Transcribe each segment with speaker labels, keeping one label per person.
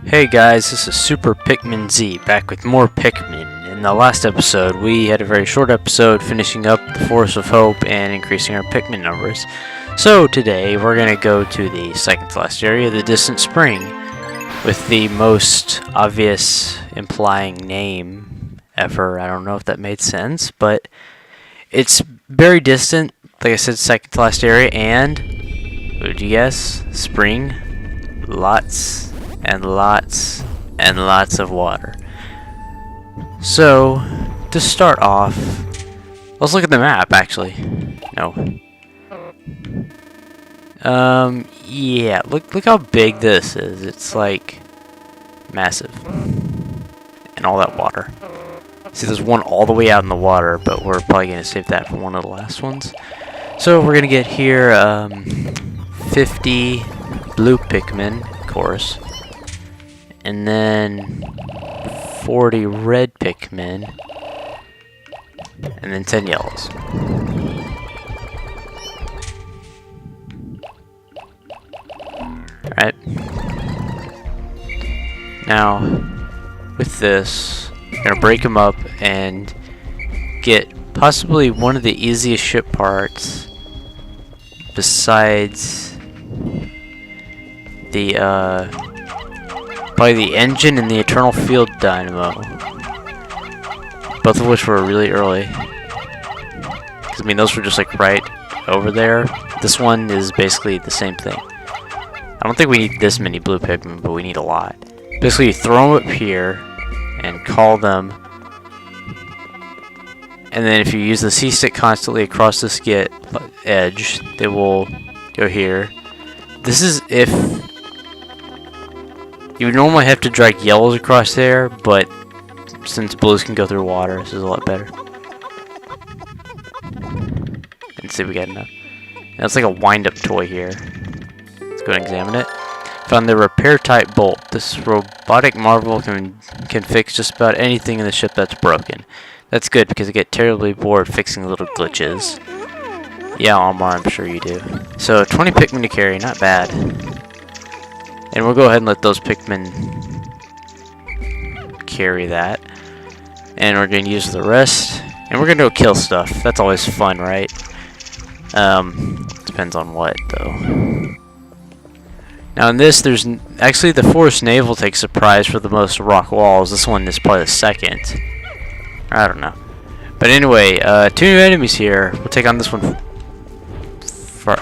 Speaker 1: Hey guys, this is Super Pikmin Z, back with more Pikmin. In the last episode, we had a very short episode finishing up the Forest of Hope and increasing our Pikmin numbers. So today, we're going to go to the second to last area, the Distant Spring, with the most obvious implying name ever. I don't know if that made sense, but it's very distant, like I said, second to last area, and, what did you guess? Spring. Lots and lots and lots of water. So, to start off, let's look at the map, actually. No. Yeah, look how big this is. It's like massive. And all that water. See, there's one all the way out in the water, but we're probably gonna save that for one of the last ones. So we're gonna get here 50 blue Pikmin, of course. And then 40 red Pikmin, and then 10 yellows. Alright. Now, with this, I'm going to break them up and get possibly one of the easiest ship parts besides the, probably the engine and the Eternal Field Dynamo. Both of which were really early. Because, I mean, those were just like right over there. This one is basically the same thing. I don't think we need this many blue Pikmin, but we need a lot. Basically, you throw them up here and call them. And then if you use the C-stick constantly across this edge, they will go here. This is if you would normally have to drag yellows across there, but since blues can go through water, this is a lot better. Let's see if we got enough. Now it's like a wind-up toy here. Let's go and examine it. Found the repair type bolt. This robotic marvel can fix just about anything in the ship that's broken. That's good because I get terribly bored fixing little glitches. Yeah, Almar, I'm sure you do. So 20 Pikmin to carry, not bad. And we'll go ahead and let those Pikmin carry that. And we're going to use the rest. And we're going to go kill stuff. That's always fun, right? Depends on what, though. Now in this, there's actually the Forest Naval takes surprise for the most rock walls. This one is probably the second. I don't know. But anyway, 2 new enemies here. We'll take on this one.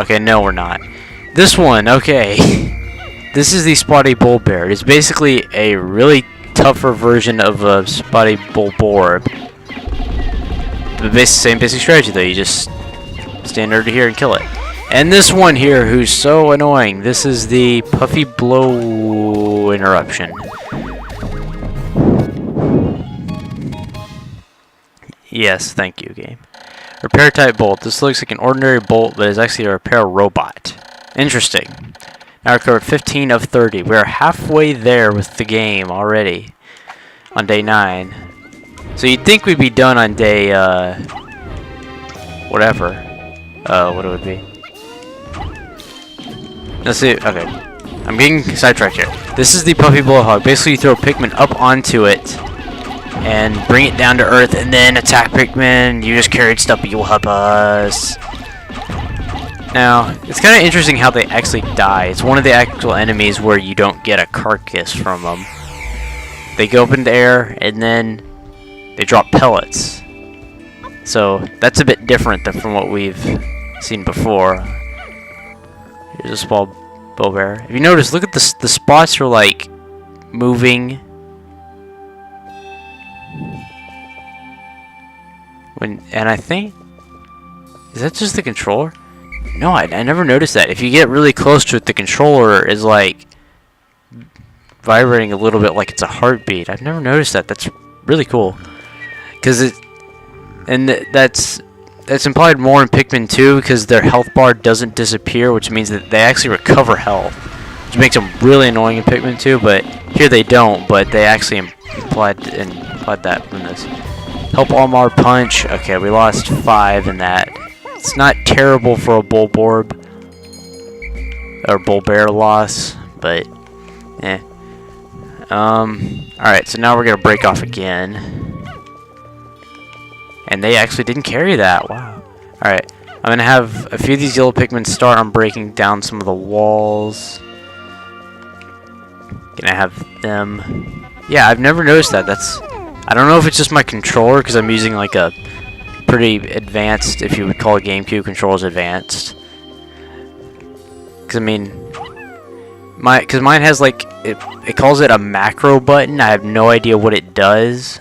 Speaker 1: Okay, no, we're not. This one, okay. This is the Spotty Bull Bear. It's basically a really tougher version of a Spotty Bull Boar. The same basic strategy though, you just stand over here and kill it. And this one here, who's so annoying, this is the Puffy Blow Interruption. Yes, thank you, game. Repair type bolt. This looks like an ordinary bolt, but is actually a repair robot. Interesting. Now we're covered 15 of 30. We're halfway there with the game already. On day 9. So you'd think we'd be done on day, whatever. What it would be. Let's see. Okay. I'm getting sidetracked here. This is the Puffy Blowhog. Basically, you throw Pikmin up onto it and bring it down to Earth and then attack Pikmin. You just carried stuff, but you'll help us. Now, it's kind of interesting how they actually die. It's one of the actual enemies where you don't get a carcass from them. They go up in the air, and then they drop pellets. So, that's a bit different than from what we've seen before. Here's a small bull bear. If you notice, look at the spots are like moving. And I think, is that just the controller? No, I never noticed that. If you get really close to it, the controller is like vibrating a little bit like it's a heartbeat. I've never noticed that. That's really cool. That's implied more in Pikmin 2 because their health bar doesn't disappear, which means that they actually recover health, which makes them really annoying in Pikmin 2. But here they don't. But they actually implied that from this. Help Almar punch. Okay, we lost 5 in that. It's not terrible for a bull borb or bull bear loss, but Alright, so now we're gonna break off again. And they actually didn't carry that. Wow. Alright, I'm gonna have a few of these yellow Pikmin start on breaking down some of the walls. Gonna have them... Yeah, I've never noticed that. I don't know if it's just my controller, because I'm using like a pretty advanced, if you would call a GameCube controllers advanced. Because I mean, because mine has like, it calls it a macro button. I have no idea what it does.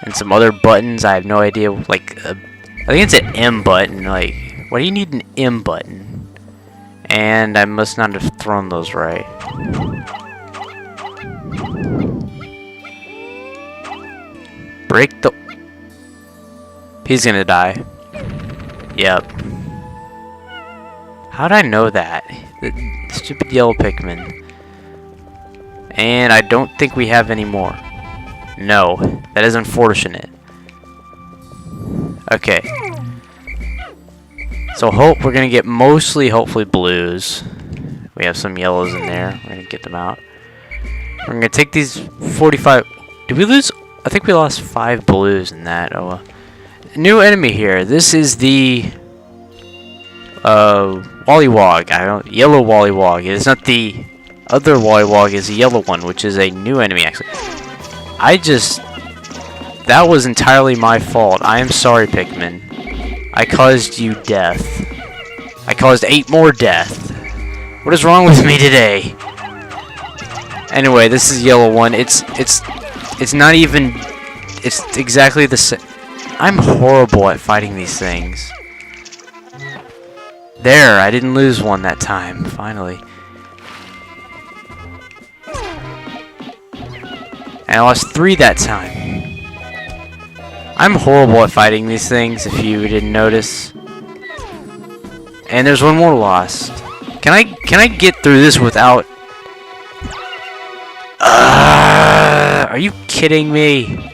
Speaker 1: And some other buttons, I have no idea, like, I think it's an M button. Like, why do you need an M button? And I must not have thrown those right. Break the... He's gonna die. Yep. How'd I know that? The stupid yellow Pikmin. And I don't think we have any more. No, that is unfortunate. Okay. So we're gonna get mostly, hopefully, blues. We have some yellows in there. We're gonna get them out. We're gonna take these 45... Did we lose? I think we lost 5 blues in that. Oh, new enemy here. This is the Wollywog. Yellow Wollywog. It's not the other Wollywog. It's the yellow one, which is a new enemy actually. That was entirely my fault. I am sorry, Pikmin. I caused you death. I caused 8 more death. What is wrong with me today? Anyway, this is yellow one. It's not even... It's exactly the same. I'm horrible at fighting these things. There, I didn't lose one that time, finally. And I lost 3 that time. I'm horrible at fighting these things, if you didn't notice. And there's one more lost. Can I get through this without... Are you kidding me?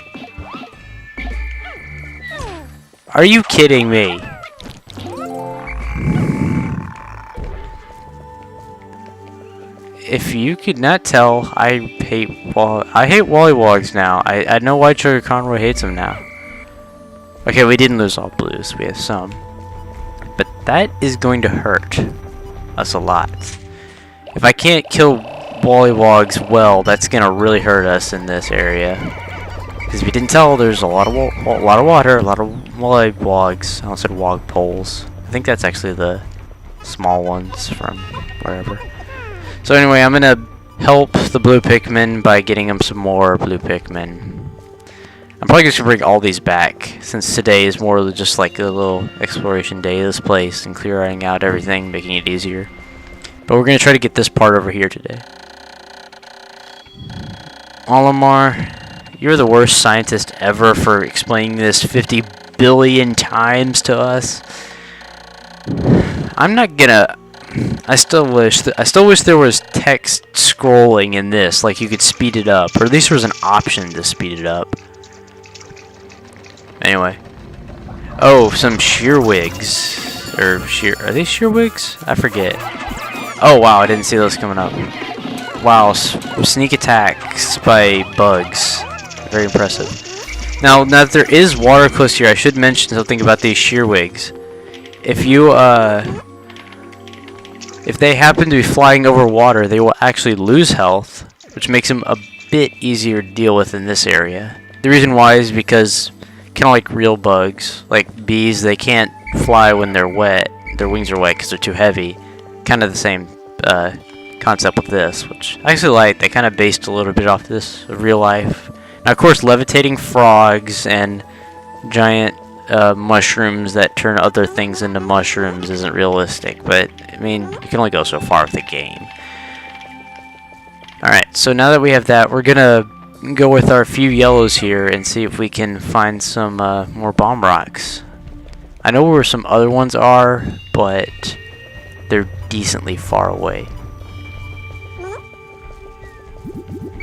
Speaker 1: Are you kidding me? If you could not tell, I hate Wollywogs now. I know why Sugar Conroy hates them now. Okay, we didn't lose all blues. We have some. But that is going to hurt us a lot. If I can't kill Wollywogs well, that's gonna really hurt us in this area. Because we didn't tell, there's a lot of water, a lot of Wollywogs. I almost said wog poles. I think that's actually the small ones from wherever. So anyway, I'm gonna help the blue Pikmin by getting them some more blue Pikmin. I'm probably just gonna bring all these back, since today is more just like a little exploration day of this place and clearing out everything, making it easier. But we're gonna try to get this part over here today. Olimar, you're the worst scientist ever for explaining this 50 billion times to us. I'm not gonna... I still wish there was text scrolling in this, like you could speed it up, or at least there was an option to speed it up. Anyway. Oh, some shearwigs. Are they shearwigs? I forget. Oh wow, I didn't see those coming up. Wow, sneak attacks by bugs. Very impressive. Now that there is water close here, I should mention something about these shearwigs. If they happen to be flying over water, they will actually lose health, which makes them a bit easier to deal with in this area. The reason why is because, kind of like real bugs, like bees, they can't fly when they're wet. Their wings are wet because they're too heavy. Kind of the same concept with this, which I actually like. They kind of based a little bit off this of real life. Now, of course, levitating frogs and giant mushrooms that turn other things into mushrooms isn't realistic, but I mean, you can only go so far with the game. Alright, so now that we have that, we're gonna go with our few yellows here and see if we can find some more bomb rocks. I know where some other ones are, but they're decently far away.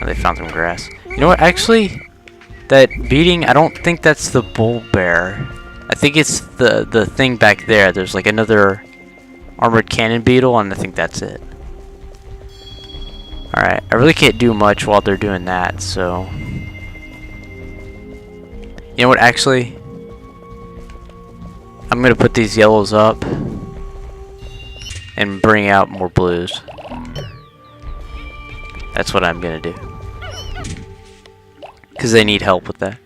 Speaker 1: Oh, they found some grass. You know what, actually, that beating, I don't think that's the bull bear. I think it's the thing back there. There's like another armored cannon beetle, and I think that's it. Alright, I really can't do much while they're doing that, so... You know what, actually? I'm gonna put these yellows up and bring out more blues. That's what I'm gonna do. Because they need help with that.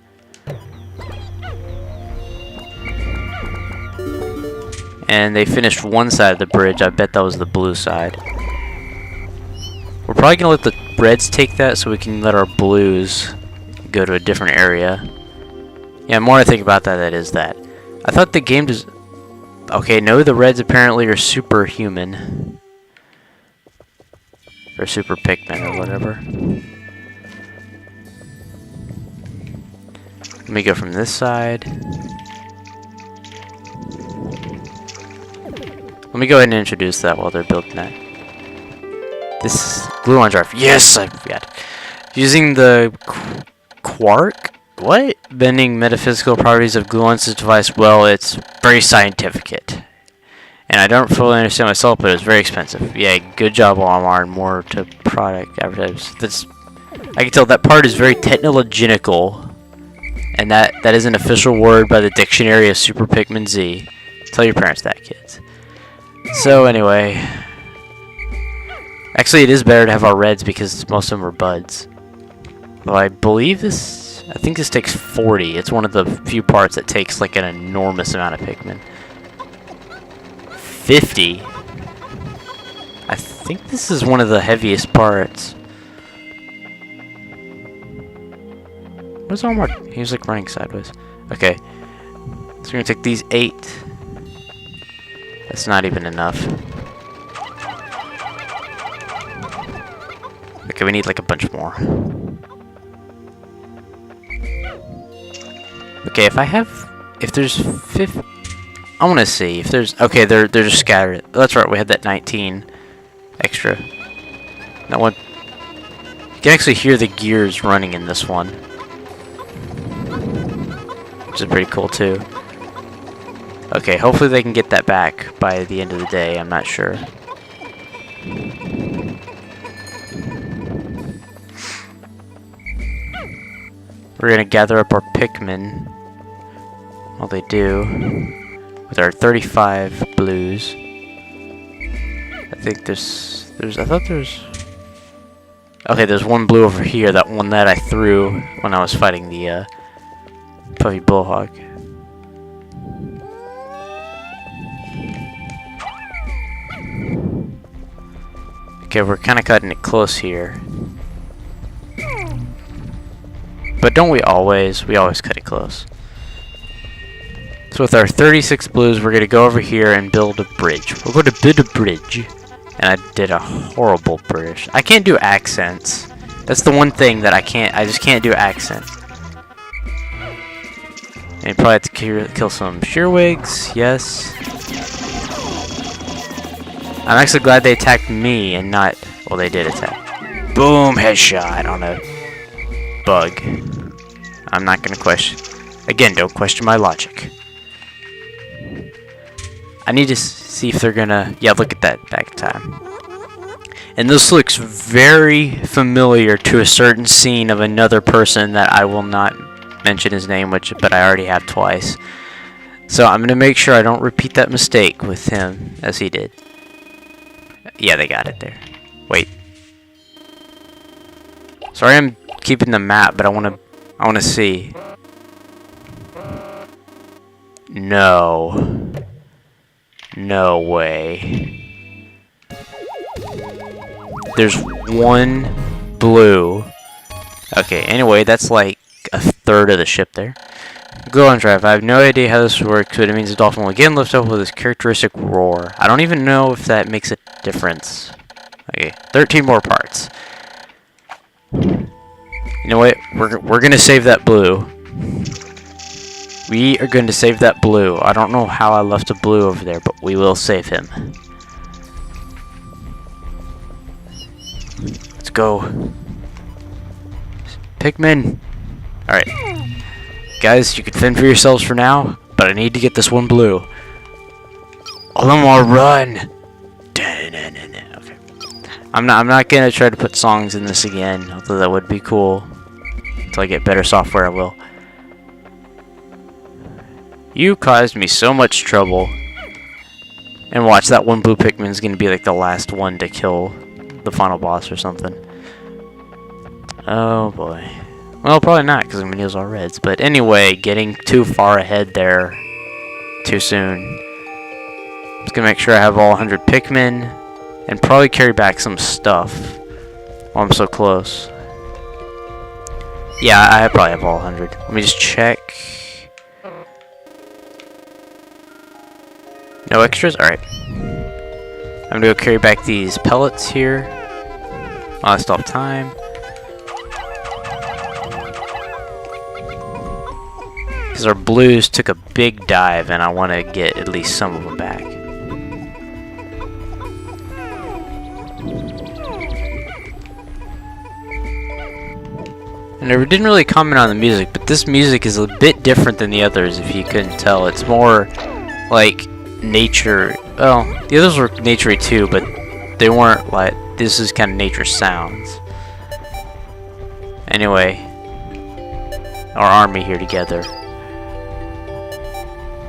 Speaker 1: And they finished one side of the bridge. I bet that was the blue side. We're probably gonna let the reds take that so we can let our blues go to a different area. Yeah, more I think about that, that is that. I thought the game does... Okay, no, the reds apparently are superhuman. Or super Pikmin or whatever. Let me go from this side. Let me go ahead and introduce that while they're building that. This gluon drive. Yes, I forgot. Using the quark? What? Bending metaphysical properties of gluon's device. Well, it's very scientific. And I don't fully understand myself, but it's very expensive. Yeah, good job, Walmart. More to product advertise. I can tell that part is very technological. And that is an official word by the dictionary of Super Pikmin Z. Tell your parents that, kids. So anyway, actually it is better to have our reds because most of them are buds. Well, I believe this, I think this takes 40. It's one of the few parts that takes like an enormous amount of Pikmin. 50? I think this is one of the heaviest parts. Where's Walmart? He was like running sideways. Okay, so we're gonna take these 8. That's not even enough. Okay, we need like a bunch more. Okay, if there's 50, I want to see if there's, okay, they're just scattered. That's right, we had that 19 extra. That one, you can actually hear the gears running in this one, which is pretty cool too. Okay, hopefully they can get that back by the end of the day. I'm not sure. We're gonna gather up our Pikmin while they do with our 35 blues. I think okay, there's one blue over here, that one that I threw when I was fighting the puffy bullhog. Okay, we're kind of cutting it close here. But don't we always? We always cut it close. So with our 36 blues, we're going to go over here and build a bridge. We're going to build a bridge. And I did a horrible British. I can't do accents. That's the one thing that I just can't do accents. And you probably have to kill some shearwigs. Yes. I'm actually glad they attacked me and not... Well, they did attack. Boom! Headshot on a bug. I'm not gonna question... Again, don't question my logic. I need to see if they're gonna... Yeah, look at that back time. And this looks very familiar to a certain scene of another person that I will not mention his name, but I already have twice. So I'm gonna make sure I don't repeat that mistake with him as he did. Yeah, they got it there. Wait. Sorry, I'm keeping the map, but I wanna see. No. No way. There's one blue. Okay, anyway, that's like a third of the ship there. Go on drive. I have no idea how this works, but it means the dolphin will again lift up with his characteristic roar. I don't even know if that makes a difference. Okay, 13 more parts. You know what? We're gonna save that blue. We are going to save that blue. I don't know how I left a blue over there, but we will save him. Let's go. Pikmin. Alright. Guys, you can fend for yourselves for now, but I need to get this one blue. All of them will run. Okay. I'm not gonna try to put songs in this again, although that would be cool. Until I get better software, I will. You caused me so much trouble. And watch, that one blue Pikmin's gonna be like the last one to kill the final boss or something. Oh boy. Well, probably not, because I'm gonna use all reds. But anyway, getting too far ahead there too soon. Just gonna make sure I have all 100 Pikmin, and probably carry back some stuff while I'm so close. Yeah, I probably have all 100. Let me just check. No extras? Alright. I'm gonna go carry back these pellets here. While I still have time. Because our blues took a big dive and I want to get at least some of them back. And I didn't really comment on the music, but this music is a bit different than the others, if you couldn't tell. It's more like nature. Well, the others were naturey too, but they weren't like, this is kind of nature sounds. Anyway, our army here together,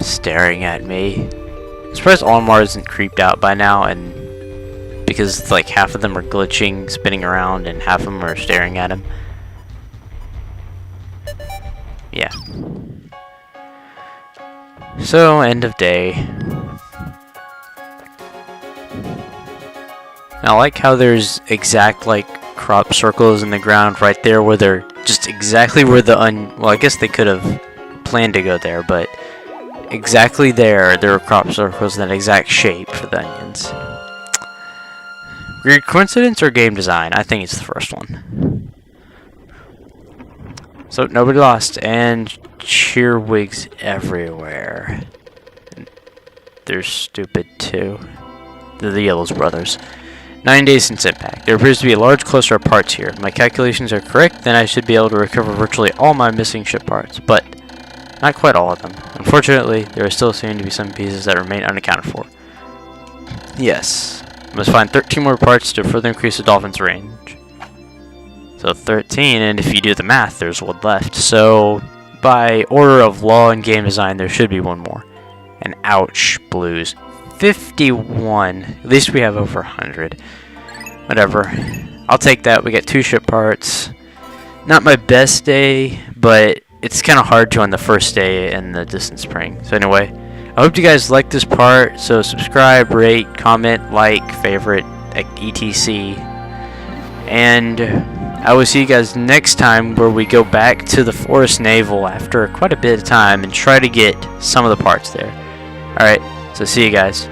Speaker 1: staring at me. I'm surprised Almar isn't creeped out by now, and because like half of them are glitching, spinning around, and half of them are staring at him. Yeah. So, end of day. I like how there's exact like crop circles in the ground right there where they're just exactly where the well, I guess they could have planned to go there, but exactly there are crop circles in that exact shape for the onions. Weird coincidence or game design? I think it's the first one. So nobody lost, and cheerwigs everywhere. They're stupid too. They're the Yellow's brothers. 9 days since impact. There appears to be a large cluster of parts here. If my calculations are correct, then I should be able to recover virtually all my missing ship parts, but not quite all of them. Unfortunately, there still seem to be some pieces that remain unaccounted for. Yes, I must find 13 more parts to further increase the dolphin's range. So 13, and if you do the math, there's one left. So by order of law in game design, there should be one more. And ouch, blues. 51. At least we have over 100. Whatever. I'll take that. We got 2 ship parts. Not my best day, but it's kind of hard to on the first day in the distant spring. So anyway, I hope you guys like this part. So subscribe, rate, comment, like, favorite, etc. And I will see you guys next time, where we go back to the Forest Naval after quite a bit of time and try to get some of the parts there. Alright, so see you guys.